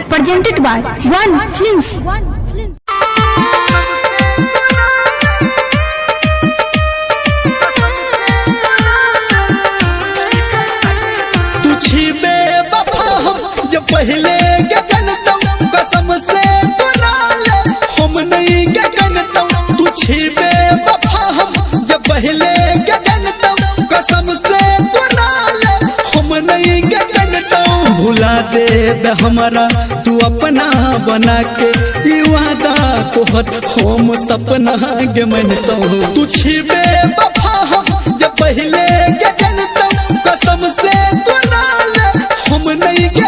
presented by One Films. जब पहले के जनता कसम से ले हम नहीं के जनता तू छिपे वफा हम जब पहले के जनता कसम से ले हम नहीं के जनता भुला दे हमारा तू अपना बना के वादा को हम सपना के मनता तू छिपे वफा हम जब पहले के जनता कसम से ले हम नहीं के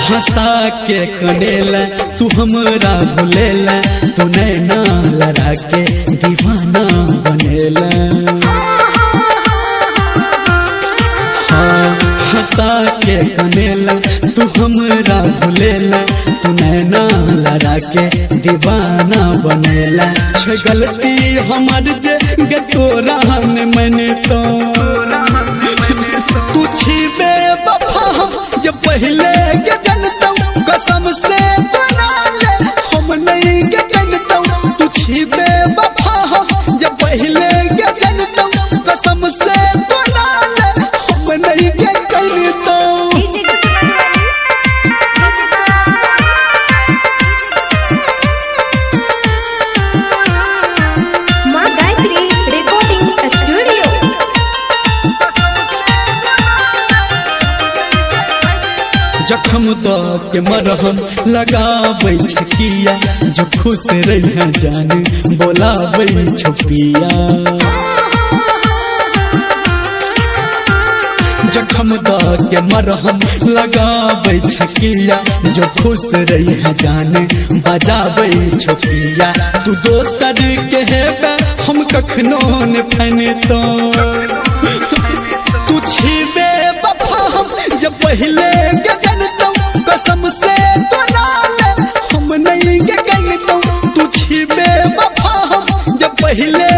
हंसा के कनेला तू हमरा भूलेला तू नैना लड़ा के दीवाना बनेला हाँ हंसा के कनेला तू हमरा भूलेला तू नैना लड़ा के दीवाना बनेला छ गलती हमार जे तोरा ने मैंने तो तू छिपे वफा हम जब पहले के जनता कसम से ले हम नहीं के जनता तू छिपे वफा हम जब पहले के जनता कसम से ले हम नहीं के जनता माँ गायत्री रिकॉर्डिंग स्टूडियो। जखम दो के मरहम लगाबै छकिया जो खुश रही जान बोलाबै छपिया जखम दो के मरहम लगाबै छकिया जो खुश रही जान बजाबै छपिया तू दोसर के हेबे हम कखनो न फने तो तू छिबे वफा हम जब पहले के जनता कसम से ले हम नहीं के जनता तू छिबे वफा हम जब पहले